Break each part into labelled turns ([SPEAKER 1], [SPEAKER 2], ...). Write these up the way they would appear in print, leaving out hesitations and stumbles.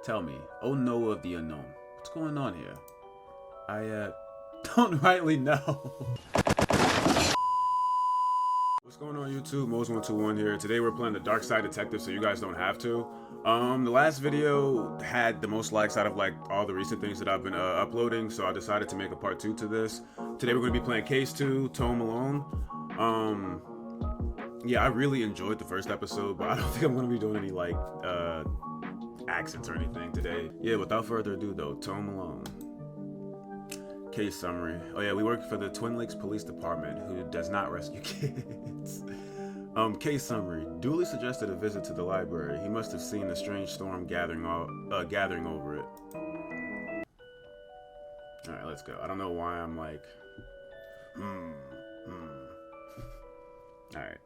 [SPEAKER 1] Tell me, oh Noah of the unknown, what's going on here? I, don't rightly know. What's going on YouTube? Mose121 here. Today we're playing the Darkside Detective so you guys don't have to. The last video had the most likes out of like all the recent things that I've been uploading, so I decided to make a part 2 to this. Today we're going to be playing Case 2, Tome Alone. Yeah, I really enjoyed the first episode, but I don't think I'm going to be doing any like accents or anything today. Yeah, without further ado though, Tome Alone. Case summary. Oh yeah, we work for the Twin Lakes Police Department, who does not rescue kids. Case summary. Dooley suggested a visit to the library. He must have seen a strange storm gathering over it. Alright, let's go. I don't know why I'm like... Alright.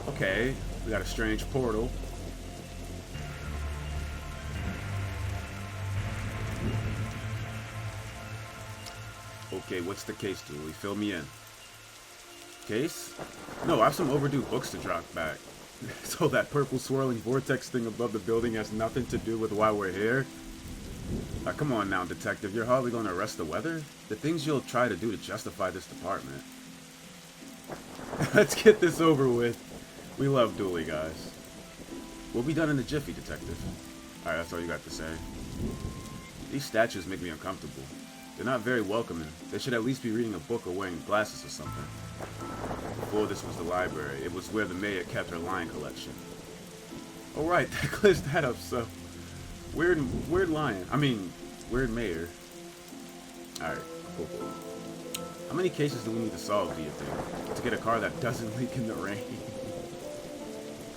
[SPEAKER 1] Okay, we got a strange portal. Okay, what's the case, Dooley? Fill me in. Case? No, I have some overdue books to drop back. So that purple swirling vortex thing above the building has nothing to do with why we're here? Come on now, detective. You're hardly going to arrest the weather? The things you'll try to do to justify this department. Let's get this over with. We love Dooley, guys. We'll be done in a jiffy, detective. Alright, that's all you got to say. These statues make me uncomfortable. They're not very welcoming. They should at least be reading a book or wearing glasses or something. Before this was the library, it was where the mayor kept her lion collection. Alright, that clears that up, so... Weird lion. I mean, weird mayor. Alright, cool. How many cases do we need to solve, do you think? To get a car that doesn't leak in the rain?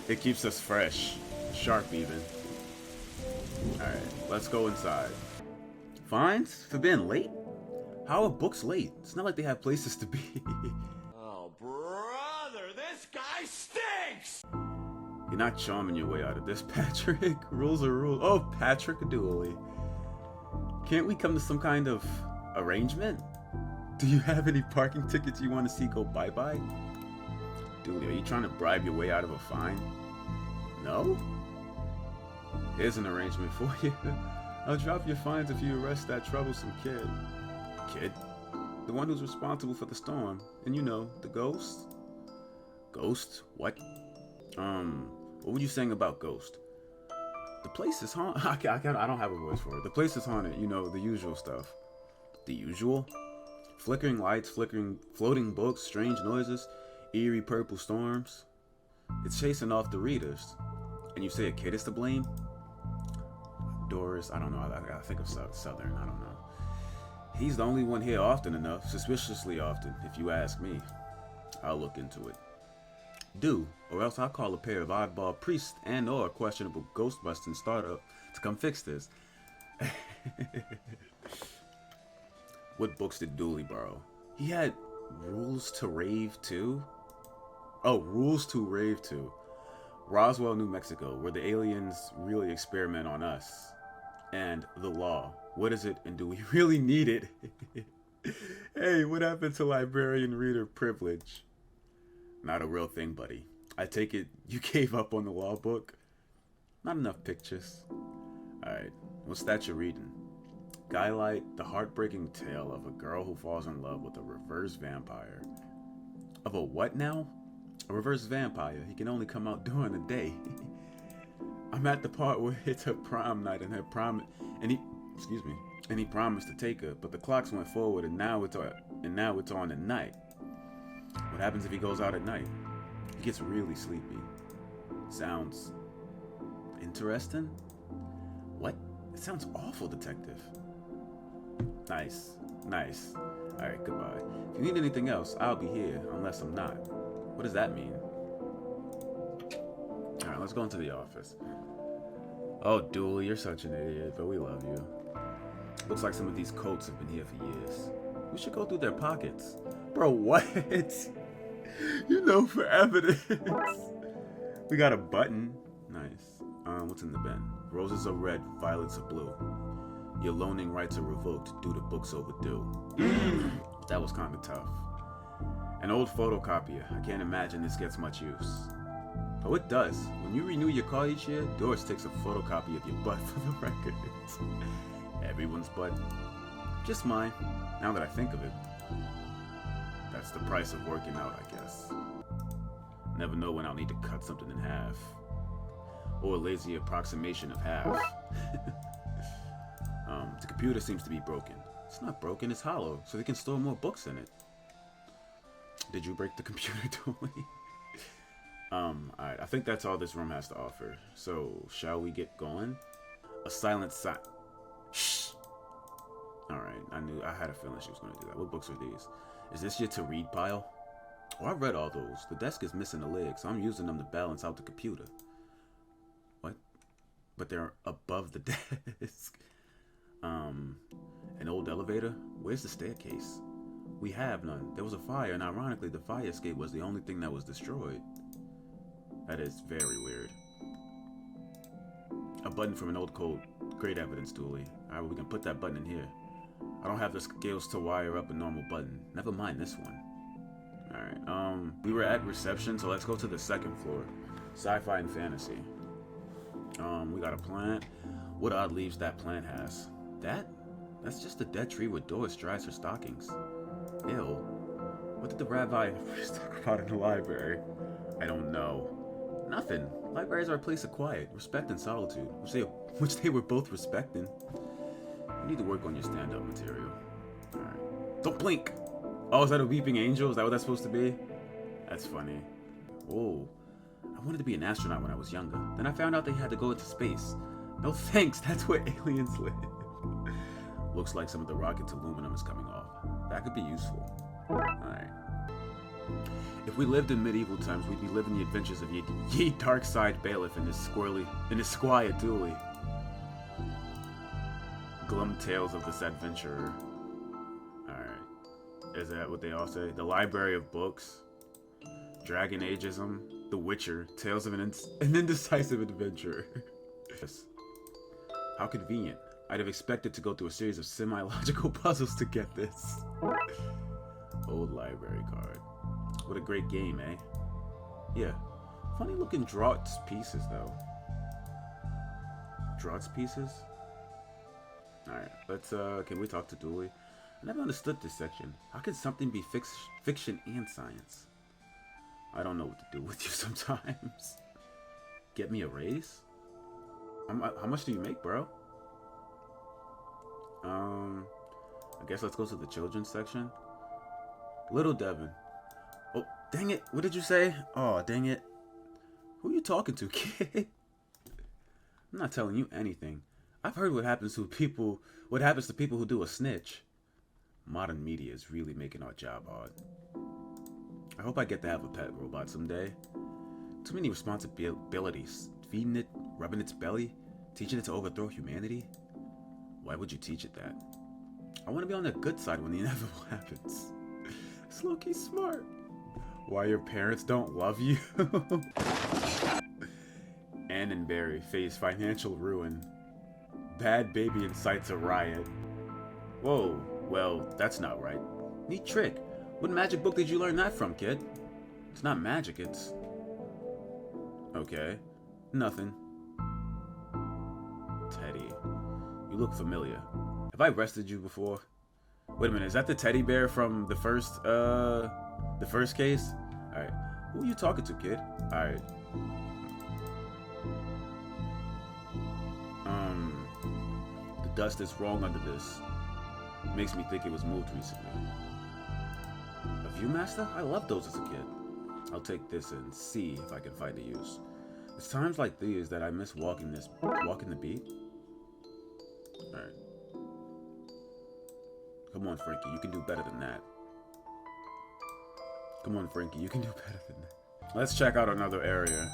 [SPEAKER 1] It keeps us fresh. Sharp, even. Alright, let's go inside. Fines? For being late? How are books late? It's not like they have places to be.
[SPEAKER 2] Oh, brother, this guy stinks!
[SPEAKER 1] You're not charming your way out of this, Patrick. Rules are rules. Oh, Patrick Dooley. Can't we come to some kind of arrangement? Do you have any parking tickets you want to see go bye-bye? Dooley, are you trying to bribe your way out of a fine? No? Here's an arrangement for you. I'll drop your fines if you arrest that troublesome kid. Kid? The one who's responsible for the storm. And you know, the ghost? Ghost? What? What were you saying about Ghost? The place is haunted. I don't have a voice for it. The place is haunted, you know, the usual stuff. The usual? Flickering lights, floating books, strange noises, eerie purple storms. It's chasing off the readers. And you say a kid is to blame? Doris, I don't know, I think of Southern, I don't know. He's the only one here often enough, suspiciously often, if you ask me. I'll look into it. Do, or else I'll call a pair of oddball priests and or questionable ghost-busting startup to come fix this. What books did Dooley borrow? He had Rules to Rave 2? Oh, Rules to Rave 2. Roswell, New Mexico, where the aliens really experiment on us. And The Law. What is it, and do we really need it? Hey, what happened to librarian reader privilege? Not a real thing, buddy. I take it you gave up on the law book? Not enough pictures. Alright, what's that you're reading? Skylight, the heartbreaking tale of a girl who falls in love with a reverse vampire. Of a what now? A reverse vampire. He can only come out during the day. I'm at the part where it's her prom night and he promised to take her, but the clocks went forward and now it's on at night. What happens if he goes out at night? He gets really sleepy. Sounds interesting? What? It sounds awful, detective. Nice. Alright, goodbye. If you need anything else, I'll be here, unless I'm not. What does that mean? Alright, let's go into the office. Oh, Dooley, you're such an idiot, but we love you. Looks like some of these coats have been here for years. We should go through their pockets. Bro, what? You know, for evidence. We got a button. Nice. What's in the bin? Roses are red, violets are blue. Your loaning rights are revoked due to books overdue. That was kind of tough. An old photocopier. I can't imagine this gets much use. Oh, it does. When you renew your car each year, Doris takes a photocopy of your butt for the record. Everyone's butt. Just mine, now that I think of it. That's the price of working out, I guess. Never know when I'll need to cut something in half. Or a lazy approximation of half. The computer seems to be broken. It's not broken, it's hollow, so they can store more books in it. Did you break the computer, Dooley? Alright, I think that's all this room has to offer. So, shall we get going? A silent sigh. Shh! Alright, I had a feeling she was going to do that. What books are these? Is this your to-read pile? Oh, I read all those. The desk is missing a leg, so I'm using them to balance out the computer. What? But they're above the desk. An old elevator? Where's the staircase? We have none. There was a fire, and ironically, the fire escape was the only thing that was destroyed. That is very weird. A button from an old code. Great evidence, Dooley. Alright, well, we can put that button in here. I don't have the skills to wire up a normal button. Never mind this one. Alright, we were at reception, so let's go to the second floor. Sci-fi and fantasy. We got a plant. What odd leaves that plant has? That's just a dead tree where Doris dries her stockings. Ew. What did the rabbi and the priest talk about in the library? I don't know. Nothing. Libraries are a place of quiet, respect, and solitude, which they were both respecting. You need to work on your stand-up material. Alright. Don't blink! Oh, is that a weeping angel? Is that what that's supposed to be? That's funny. Oh. I wanted to be an astronaut when I was younger. Then I found out they had to go into space. No thanks, that's where aliens live. Looks like some of the rocket's aluminum is coming off. That could be useful. Alright. If we lived in medieval times, we'd be living the adventures of ye Darkside bailiff and his squire Dooley. Glum tales of this adventurer. Alright. Is that what they all say? The Library of Books. Dragon Ageism. The Witcher. Tales of an indecisive adventurer. Yes. How convenient. I'd have expected to go through a series of semi-logical puzzles to get this. Old library card. What a great game, eh? Yeah. Funny looking Draught's pieces, though. Draught's pieces? Alright, let's, can we talk to Dooley? I never understood this section. How can something be fiction and science? I don't know what to do with you sometimes. Get me a raise? How much do you make, bro? I guess let's go to the children's section. Little Devin. Oh, dang it. What did you say? Oh, dang it. Who are you talking to, kid? I'm not telling you anything. I've heard what happens to people who do a snitch. Modern media is really making our job hard. I hope I get to have a pet robot someday. Too many responsibilities. Feeding it, rubbing its belly, teaching it to overthrow humanity. Why would you teach it that? I want to be on the good side when the inevitable happens. It's low-key smart. Why your parents don't love you? Ann and Barry face financial ruin. Bad baby incites a riot. Whoa, well, that's not right. Neat trick. What magic book did you learn that from, kid? It's not magic, it's... Okay. Nothing. Teddy. You look familiar. Have I arrested you before? Wait a minute, is that the teddy bear from the first case? Alright. Who are you talking to, kid? Alright. The dust is wrong under this. Makes me think it was moved recently. A Viewmaster? I loved those as a kid. I'll take this and see if I can find a use. It's times like these that I miss walking the beat. Alright. Come on, Frankie, you can do better than that. Come on, Frankie, you can do better than that. Let's check out another area.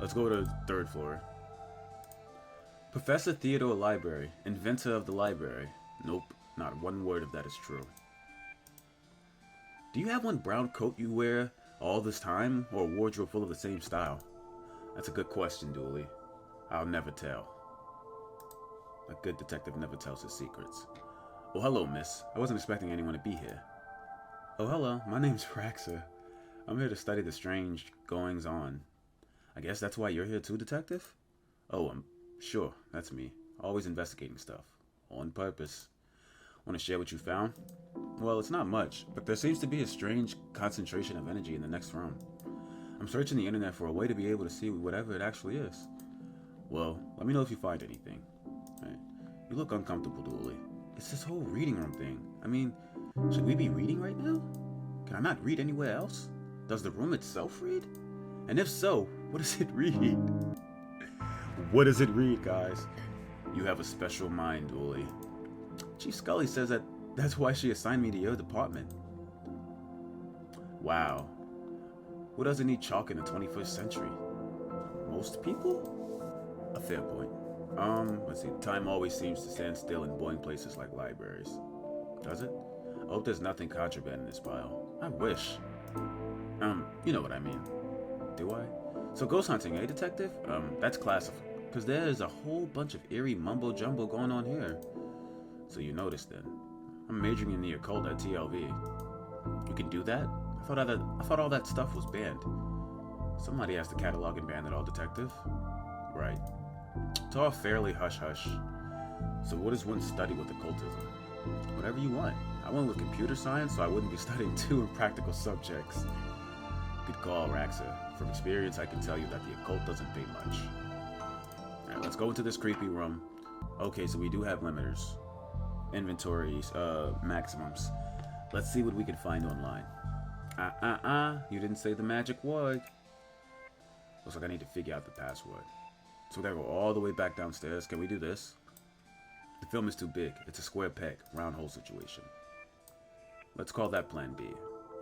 [SPEAKER 1] Let's go to the third floor. Professor Theodore Library, inventor of the library. Nope, not one word of that is true. Do you have one brown coat you wear all this time, or a wardrobe full of the same style? That's a good question, Dooley. I'll never tell. A good detective never tells his secrets. Oh, hello, miss. I wasn't expecting anyone to be here. Oh, hello. My name's Raxa. I'm here to study the strange goings-on. I guess that's why you're here too, Detective? Oh, sure, that's me. Always investigating stuff. On purpose. Want to share what you found? Well, it's not much, but there seems to be a strange concentration of energy in the next room. I'm searching the internet for a way to be able to see whatever it actually is. Well, let me know if you find anything. Right. You look uncomfortable, Dooley. It's this whole reading room thing. I mean, should we be reading right now? Can I not read anywhere else? Does the room itself read? And if so, what does it read? What does it read, guys? You have a special mind, Dooley. Chief Scully says that's why she assigned me to your department. Wow. Who doesn't need chalk in the 21st century? Most people? A fair point. Let's see. Time always seems to stand still in boring places like libraries. Does it? I hope there's nothing contraband in this pile. I wish. You know what I mean. Do I? So ghost hunting, eh, Detective? That's classified. Because there's a whole bunch of eerie mumbo-jumbo going on here. So you noticed then. I'm majoring in the occult at TLV. You can do that? I thought all that stuff was banned. Somebody has to catalog and ban it all, Detective. Right. It's all fairly hush-hush. So what does one study with occultism? Whatever you want. I went with computer science, so I wouldn't be studying too impractical subjects. Good call, Raxa. From experience, I can tell you that the occult doesn't pay much. Alright, let's go into this creepy room. Okay, so we do have limiters. Inventories, maximums. Let's see what we can find online. You didn't say the magic word. Looks like I need to figure out the password. So we gotta go all the way back downstairs. Can we do this? The film is too big. It's a square peg, round hole situation. Let's call that plan B.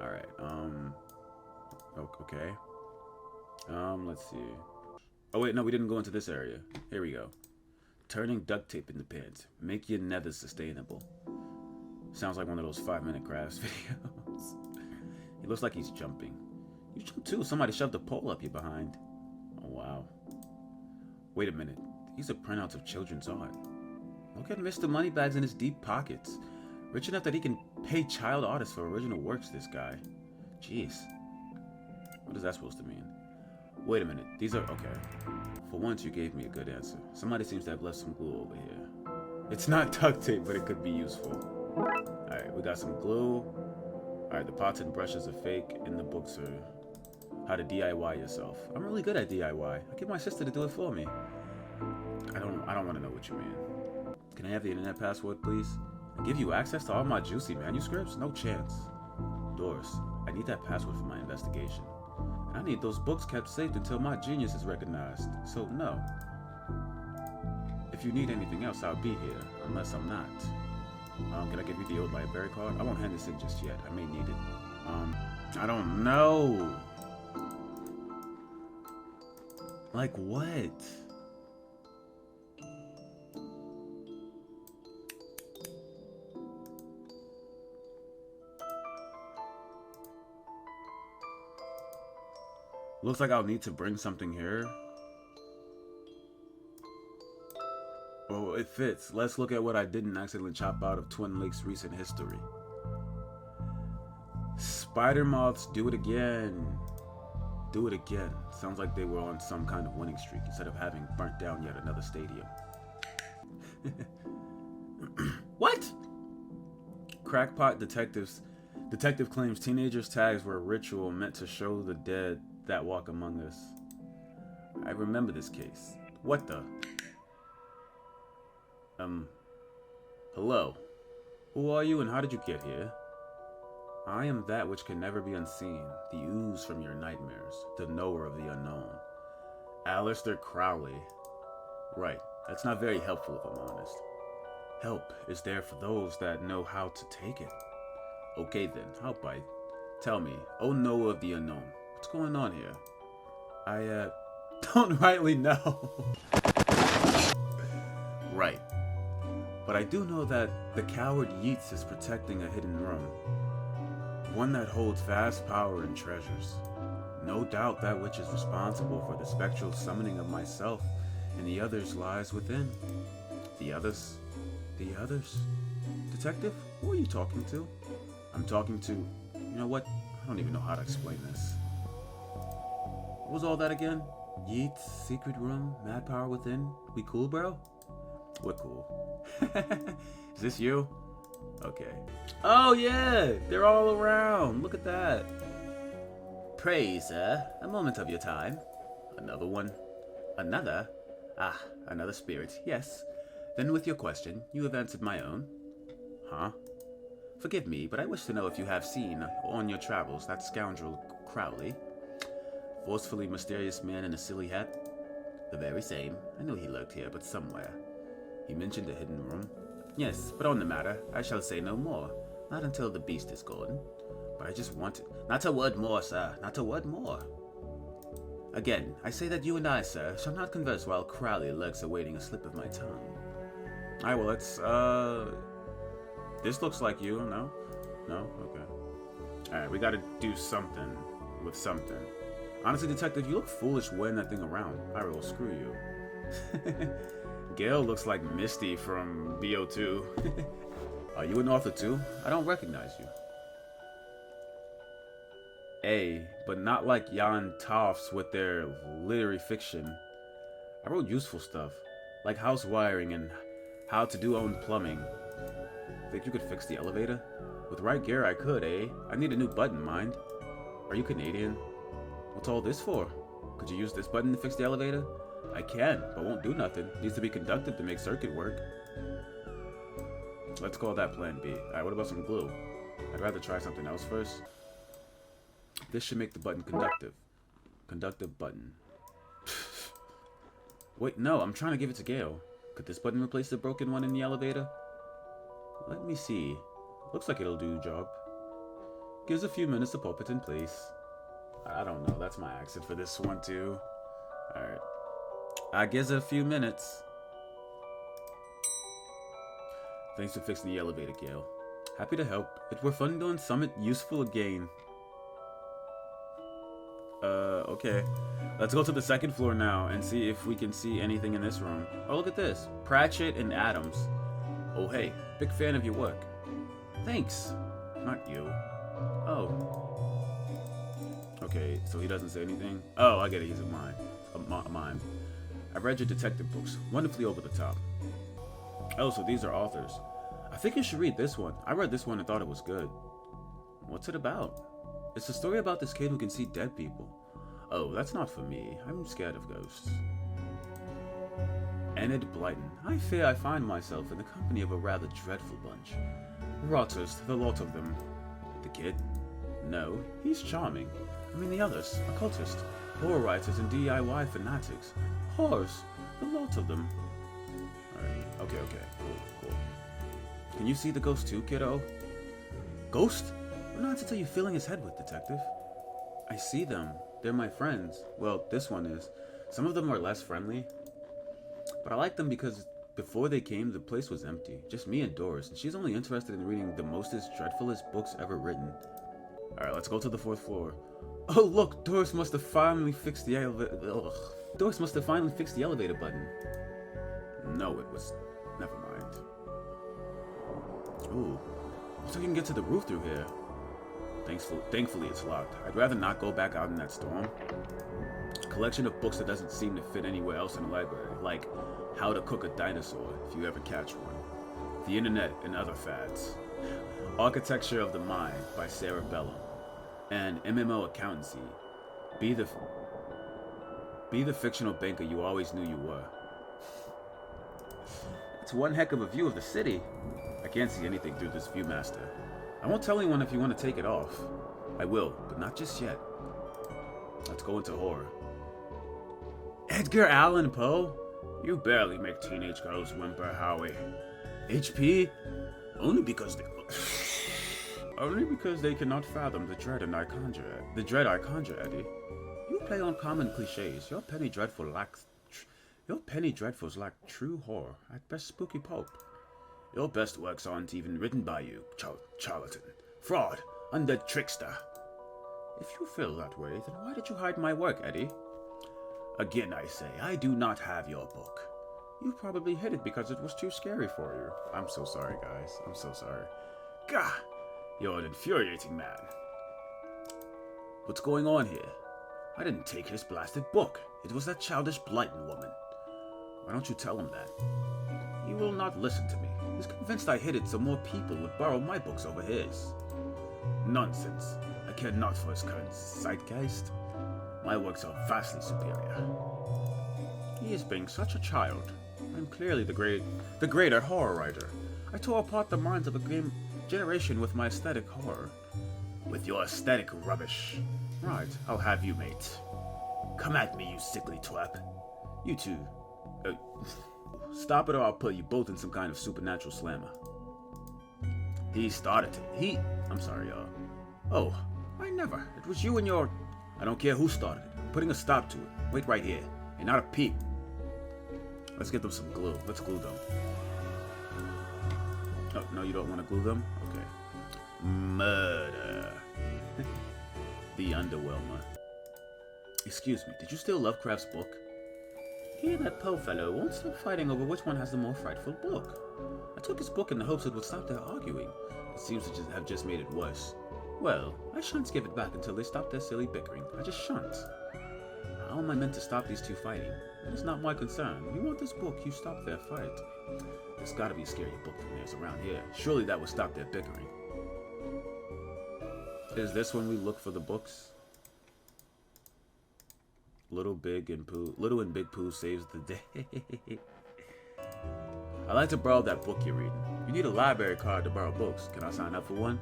[SPEAKER 1] Alright, okay. Let's see. Oh wait, no, we didn't go into this area. Here we go. Turning duct tape into pins. Make your nethers sustainable. Sounds like one of those 5-minute crafts videos. He looks like he's jumping. You jump too. Somebody shoved a pole up your behind. Oh, wow. Wait a minute. These are printouts of children's art. Look at Mr. Moneybags in his deep pockets. Rich enough that he can pay child artists for original works, this guy. Jeez. What is that supposed to mean? Wait a minute. These are... Okay. For once, you gave me a good answer. Somebody seems to have left some glue over here. It's not duct tape, but it could be useful. Alright, we got some glue. Alright, the pots and brushes are fake, and the books are how to DIY yourself. I'm really good at DIY. I get my sister to do it for me. I don't want to know what you mean. Can I have the internet password, please? I give you access to all my juicy manuscripts? No chance. Doris, I need that password for my investigation. And I need those books kept safe until my genius is recognized. So, no. If you need anything else, I'll be here. Unless I'm not. Can I give you the old library card? I won't hand this in just yet. I may need it. I don't know. Like what? Looks like I'll need to bring something here. Well, it fits. Let's look at what I didn't accidentally chop out of Twin Lakes' recent history. Spider moths, do it again. Do it again. Sounds like they were on some kind of winning streak instead of having burnt down yet another stadium. What? Crackpot detective claims teenagers' tags were a ritual meant to show the dead that walk among us. I remember this case. What the? Hello. Who are you and how did you get here? I am that which can never be unseen, the ooze from your nightmares, the knower of the unknown. Aleister Crowley. Right, that's not very helpful if I'm honest. Help is there for those that know how to take it. Okay then, how bite? Tell me, oh knower of the unknown, what's going on here? I, don't rightly know. Right. But I do know that the coward Yeats is protecting a hidden room. One that holds vast power and treasures. No doubt that which is responsible for the spectral summoning of myself and the others lies within. The others? The others? Detective, who are you talking to? I'm talking to... You know what? I don't even know how to explain this. What was all that again? Yeet's secret room, mad power within. We cool, bro? We're cool. Is this you? Okay. Oh yeah, they're all around. Look at that. Pray, sir, a moment of your time. Another one. Another? Ah, another spirit, yes. Then with your question, you have answered my own. Huh? Forgive me, but I wish to know if you have seen, on your travels, that scoundrel Crowley. Forcefully mysterious man in a silly hat? The very same. I know he lurked here, but somewhere. He mentioned a hidden room. Yes, but on the matter, I shall say no more. Not until the beast is gone. But I just wanted... Not a word more, sir. Not a word more. Again, I say that you and I, sir, shall not converse while Crowley lurks awaiting a slip of my tongue. Alright, well, let's, This looks like you, no? No? Okay. Alright, we gotta do something with something. Honestly, detective, you look foolish wearing that thing around. I will screw you. Gail looks like Misty from BO2. Are you an author too? I don't recognize you. But not like Jan Toffs with their literary fiction. I wrote useful stuff, like house wiring and how to do own plumbing. Think you could fix the elevator? With right gear I could, eh? I need a new button, mind. Are you Canadian? What's all this for? Could you use this button to fix the elevator? I can, but won't do nothing. Needs to be conducted to make circuit work. Let's call that plan B. Alright, what about some glue? I'd rather try something else first. This should make the button conductive. Conductive button. Wait, no, I'm trying to give it to Gale. Could this button replace the broken one in the elevator? Let me see. Looks like it'll do the job. Gives a few minutes to pop it in place. I don't know, that's my accent for this one too. Alright. I gives it a few minutes. Thanks for fixing the elevator, Gale. Happy to help. It were fun doing something useful again. Okay. Let's go to the second floor now and see if we can see anything in this room. Oh, look at this. Pratchett and Adams. Oh, hey. Big fan of your work. Thanks. Not you. Oh. Okay, so he doesn't say anything? Oh, I get it. He's a mime. A mime. I've read your detective books. Wonderfully over the top. Oh, so these are authors. I think you should read this one. I read this one and thought it was good. What's it about? It's a story about this kid who can see dead people. Oh, that's not for me. I'm scared of ghosts. Enid Blyton. I fear I find myself in the company of a rather dreadful bunch. Rotters, the lot of them. The kid? No, he's charming. I mean the others, occultists, horror writers and DIY fanatics. Horrors, the lot of them. Alright, okay, cool. Can you see the ghost too, kiddo? Ghost? What nonsense are you filling his head with, detective? I see them. They're my friends. Well, this one is. Some of them are less friendly. But I like them because before they came, the place was empty. Just me and Doris, and she's only interested in reading the mostest dreadfulest books ever written. Alright, let's go to the 4th floor. Oh, look! Doris must have finally fixed the elevator. Doris must have finally fixed the elevator button. No, it was... Never mind. Ooh. Looks like you can get to the roof through here. Thankfully it's locked. I'd rather not go back out in that storm. Collection of books that doesn't seem to fit anywhere else in the library, like How to Cook a Dinosaur, if you ever catch one. The Internet and Other Fads. Architecture of the Mind by Sarah Bellum. And MMO Accountancy. Be the fictional banker you always knew you were. It's one heck of a view of the city. I can't see anything through this Viewmaster. I won't tell anyone if you want to take it off. I will, but not just yet. Let's go into horror. Edgar Allan Poe? You barely make teenage girls whimper, Howie. HP? Only because they cannot fathom the dread I conjure, Eddie. You play on common cliches. Your penny dreadfuls lack true horror. At best, spooky pulp. Your best works aren't even written by you, charlatan, fraud, undead trickster. If you feel that way, then why did you hide my work, Eddie? Again, I say, I do not have your book. You probably hid it because it was too scary for you. I'm so sorry, guys. I'm so sorry. Gah! You're an infuriating man. What's going on here? I didn't take his blasted book. It was that childish Blighton woman. Why don't you tell him that? He will not listen to me. He's convinced I hid it so more people would borrow my books over his. Nonsense. I care not for his current zeitgeist. My works are vastly superior. He is being such a child. I'm clearly the greater horror writer. I tore apart the minds of a generation with my aesthetic horror. With your aesthetic rubbish. Right, I'll have you, mate. Come at me, you sickly twap. You two. Stop it or I'll put you both in some kind of supernatural slammer. He started it. I'm sorry, Oh, I never. It was you and your... I don't care who started it. I'm putting a stop to it. Wait right here. And not a peep. Let's get them some glue. Let's glue them. Oh, no, you don't want to glue them? Okay. Murder. The Underwhelmer. Excuse me, did you steal Lovecraft's book? He and that Poe fellow won't stop fighting over which one has the more frightful book. I took his book in the hopes it would stop their arguing. It seems to have just made it worse. Well, I shan't give it back until they stop their silly bickering. I just shan't. How am I meant to stop these two fighting? That is not my concern. You want this book, you stop their fight. There's gotta be a scarier book than theirs around here. Surely that would stop their bickering. Is this when we look for the books? Little and Big Pooh saves the day. I'd like to borrow that book you're reading. You need a library card to borrow books. Can I sign up for one?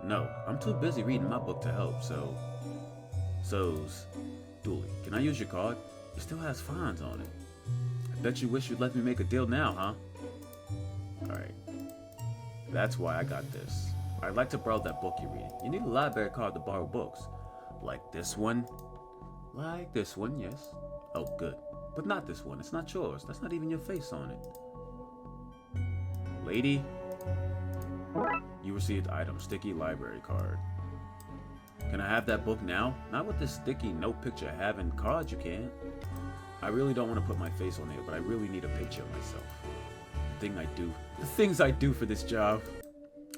[SPEAKER 1] No. I'm too busy reading my book to help, Dooley, can I use your card? It still has fines on it. I bet you wish you'd let me make a deal now, huh? Alright. That's why I got this. I'd like to borrow that book you're reading. You need a library card to borrow books. Like this one? Like this one, yes. Oh, good. But not this one. It's not yours. That's not even your face on it. Lady, you received item, sticky library card. Can I have that book now? Not with this sticky no picture having card you can't. I really don't want to put my face on it, but I really need a picture of myself. The things I do for this job.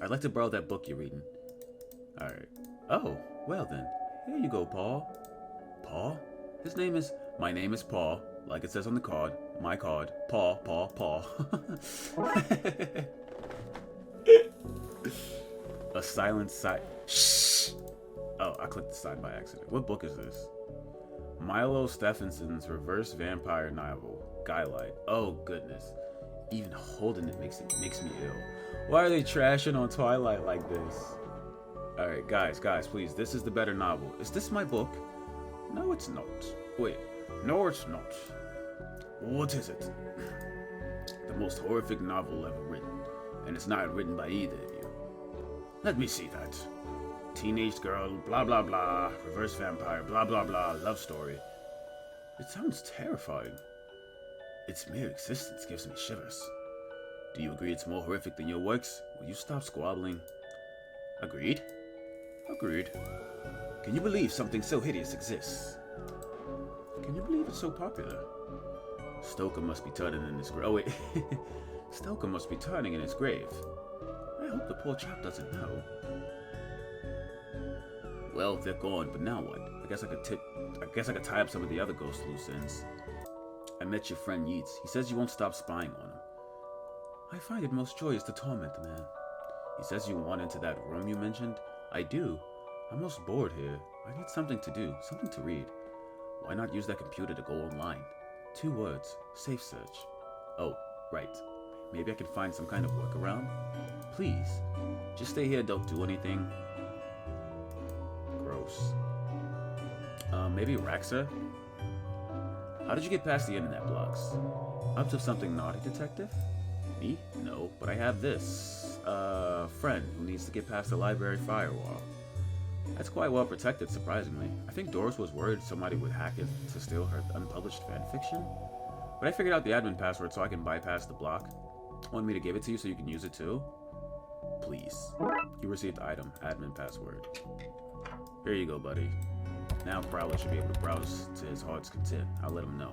[SPEAKER 1] I'd like to borrow that book you're reading. Alright. Oh, well then. Here you go, Paul. Paul? My name is Paul, like it says on the card. My card. Paul. A silent sigh. Shh! Oh, I clicked the side by accident. What book is this? Milo Stephenson's reverse vampire novel, Skylight. Oh, goodness. Even holding it makes me ill. Why are they trashing on Twilight like this? Alright, guys, please. This is the better novel. Is this my book? No, it's not. Wait. No, it's not. What is it? The most horrific novel ever written. And it's not written by either of you. Let me see that. Teenage girl, blah blah blah. Reverse vampire, blah blah blah. Love story. It sounds terrifying. Its mere existence gives me shivers. Do you agree it's more horrific than your works? Will you stop squabbling? Agreed? Agreed. Can you believe something so hideous exists? Can you believe it's so popular? Stoker must be turning in his grave. Oh wait. Stoker must be turning in his grave. I hope the poor chap doesn't know. Well, they're gone, but now what? I guess I could tie up some of the other ghost loose ends. I met your friend Yeats. He says you won't stop spying on him. I find it most joyous to torment the man. He says you want into that room you mentioned. I do. I'm most bored here. I need something to do, something to read. Why not use that computer to go online? 2 words. Safe search. Oh, right. Maybe I can find some kind of workaround? Please. Just stay here, don't do anything. Gross. Maybe Raxa? How did you get past the internet blocks? Up to something naughty, detective? Me? No, but I have this. Friend who needs to get past the library firewall. That's quite well protected, surprisingly. I think Doris was worried somebody would hack it to steal her unpublished fanfiction. But I figured out the admin password so I can bypass the block. Want me to give it to you so you can use it too? Please. You received item, admin password. Here you go, buddy. Now Prowler should be able to browse to his heart's content. I'll let him know.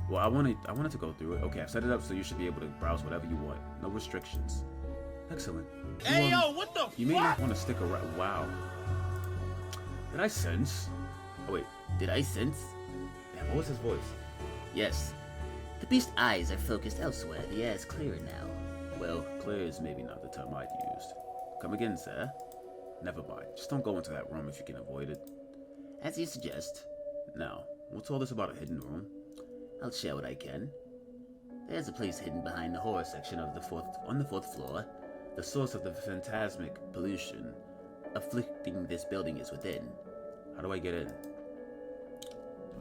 [SPEAKER 1] Well, I wanted to go through it. Okay, I've set it up so you should be able to browse whatever you want. No restrictions. Excellent.
[SPEAKER 2] Hey, yo, what the fuck?
[SPEAKER 1] You may not want to stick around. Wow. Did I sense? Oh, wait. Did I sense? What was his voice?
[SPEAKER 3] Yes. The beast's eyes are focused elsewhere. The air is clearer now.
[SPEAKER 1] Well, clear is maybe not the term I'd used. Come again, sir? Never mind. Just don't go into that room if you can avoid it.
[SPEAKER 3] As you suggest.
[SPEAKER 1] Now, what's all this about a hidden room?
[SPEAKER 3] I'll share what I can. There's a place hidden behind the horror section of on the fourth floor.
[SPEAKER 1] The source of the phantasmic pollution
[SPEAKER 3] Afflicting this building is within.
[SPEAKER 1] How do I get in?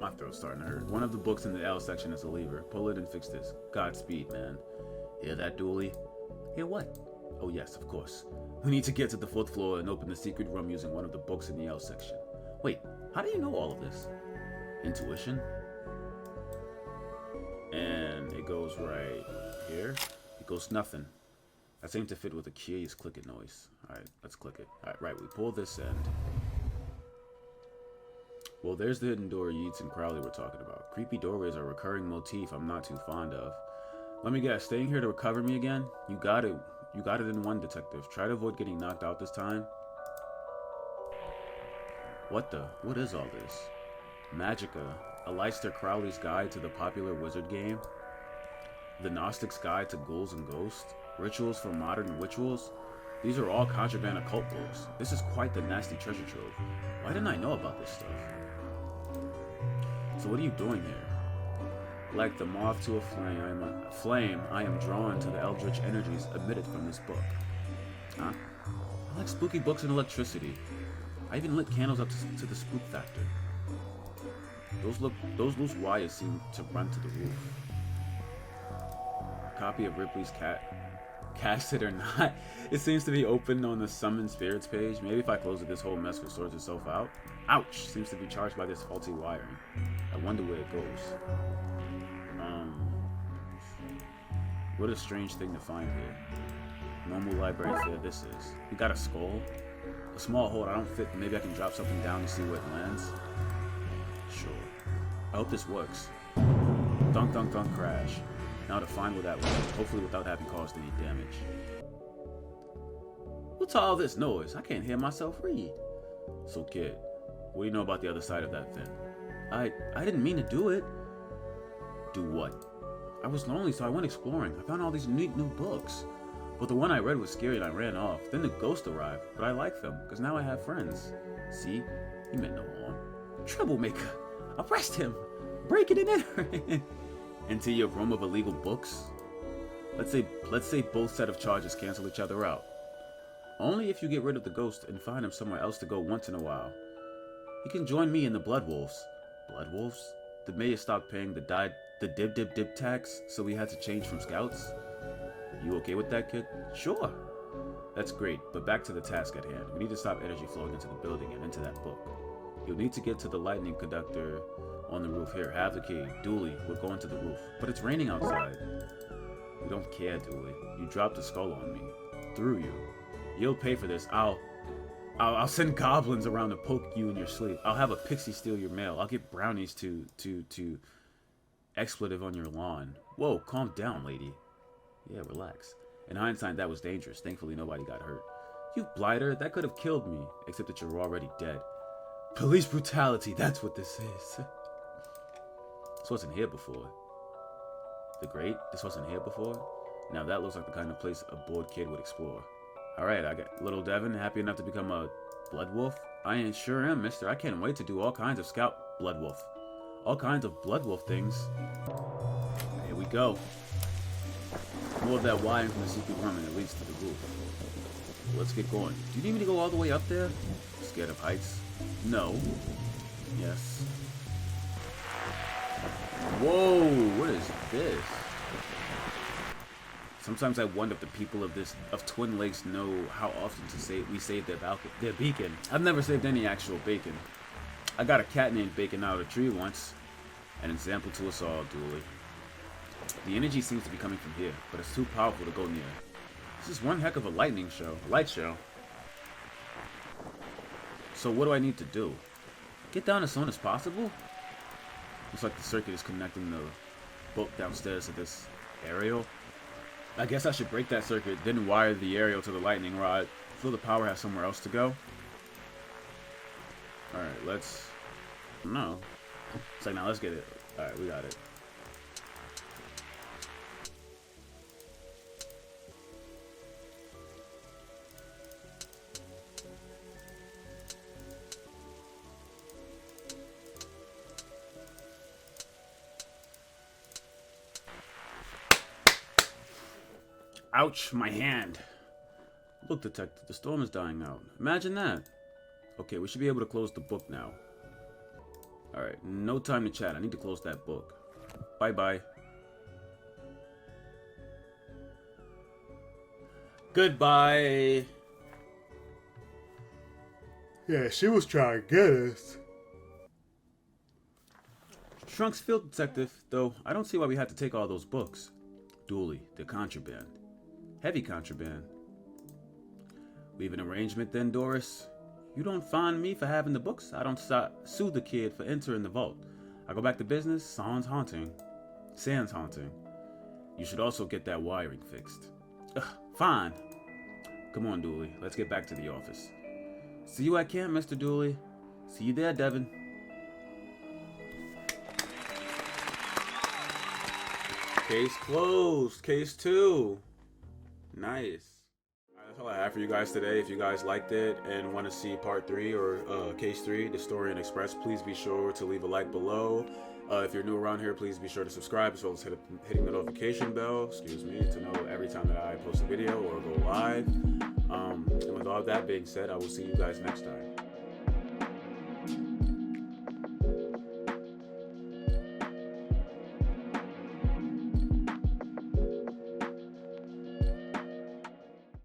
[SPEAKER 1] My throat's starting to hurt. One of the books in the L section is a lever. Pull it and fix this. Godspeed, man. Hear that, Dooley?
[SPEAKER 3] Hear what?
[SPEAKER 1] Oh yes, of course. We need to get to the fourth floor and open the secret room using one of the books in the L section. Wait, how do you know all of this? Intuition? And it goes right here. It goes nothing. That seems to fit with a curious clicking noise. Alright, let's click it. Alright, right, we pull this end. Well, there's the hidden door Yeats and Crowley were talking about. Creepy doorways are a recurring motif I'm not too fond of. Let me guess, staying here to recover me again? You got it. You got it in one, detective. Try to avoid getting knocked out this time. What is all this? Magica, Aleister Crowley's guide to the popular wizard game? The Gnostic's guide to ghouls and ghosts? Rituals for modern rituals? These are all contraband occult books. This is quite the nasty treasure trove. Why didn't I know about this stuff? So what are you doing here? Like the moth to a flame, I am drawn to the eldritch energies emitted from this book. Huh? I like spooky books and electricity. I even lit candles up to the spook factor. Those loose wires seem to run to the roof. A copy of Ripley's Cast It or Not. It seems to be open on the Summon Spirits page. Maybe if I close it, this whole mess will sort itself out. Ouch! Seems to be charged by this faulty wiring. I wonder where it goes. What a strange thing to find here. Normal library fare this is. We got a skull. A small hole. I don't fit. Maybe I can drop something down to see where it lands. Sure. I hope this works. Dunk, dunk, dunk, crash. Now to find where that went, hopefully without having caused any damage. What's all this noise? I can't hear myself read. So kid, what do you know about the other side of that vent? I didn't mean to do it. Do what? I was lonely, so I went exploring. I found all these neat new books. But the one I read was scary and I ran off. Then the ghost arrived, but I like them, because now I have friends. See? He meant no harm. Troublemaker! Arrest him! Break it and enter! Into your room of illegal books? Let's say both set of charges cancel each other out. Only if you get rid of the ghost and find him somewhere else to go once in a while. You can join me in the Blood Wolves. Blood Wolves? The mayor stopped paying the dib tax, so we had to change from scouts? You okay with that, kid? Sure. That's great, but back to the task at hand. We need to stop energy flowing into the building and into that book. You'll need to get to the lightning conductor on the roof. Here, have the key. Dooley, we're going to the roof. But it's raining outside. We don't care, Dooley. You dropped a skull on me. Through you. You'll pay for this. I'll send goblins around to poke you in your sleep. I'll have a pixie steal your mail. I'll get brownies to expletive on your lawn. Whoa, calm down, lady. Yeah, relax. In hindsight, that was dangerous. Thankfully, nobody got hurt. You blighter, that could have killed me. Except that you're already dead. Police brutality, that's what this is. This wasn't here before. The Great? This wasn't here before? Now that looks like the kind of place a bored kid would explore. Alright, I got little Devin, happy enough to become a blood wolf? I sure am, mister. I can't wait to do all kinds of scout blood wolf. All kinds of blood wolf things. Here we go. More of that wiring from the secret room and it leads to the roof. Let's get going. Do you need me to go all the way up there? Scared of heights? No. Yes. Whoa, what is this? Sometimes I wonder if the people of Twin Lakes know how often we save their beacon. I've never saved any actual bacon. I got a cat named Bacon out of a tree once. An example to us all, Dooley. The energy seems to be coming from here, but it's too powerful to go near. This is one heck of a light show. So what do I need to do? Get down as soon as possible? Looks like the circuit is connecting the boat downstairs to this aerial. I guess I should break that circuit, then wire the aerial to the lightning rod, so the power has somewhere else to go. Alright, let's... No. It's like, now let's get it. Alright, we got it. Ouch, my hand. Look, detective, the storm is dying out. Imagine that. Okay, we should be able to close the book now. Alright, no time to chat. I need to close that book. Bye-bye. Goodbye. Yeah, she was trying to get us. Trunk's field detective, though I don't see why we had to take all those books. Dooley, they're contraband. Heavy contraband. We have an arrangement then, Doris? You don't fine me for having the books. I don't sue the kid for entering the vault. I go back to business, Sans haunting. You should also get that wiring fixed. Ugh, fine. Come on, Dooley. Let's get back to the office. See you at camp, Mr. Dooley. See you there, Devin. Case closed. Case 2. Nice. That's all I have for you guys today. If you guys liked it and want to see part 3 or case 3, the story and express, please be sure to leave a like below. If you're new around here, please be sure to subscribe as well as hitting the notification bell, to know every time that I post a video or go live. And with all that being said, I will see you guys next time.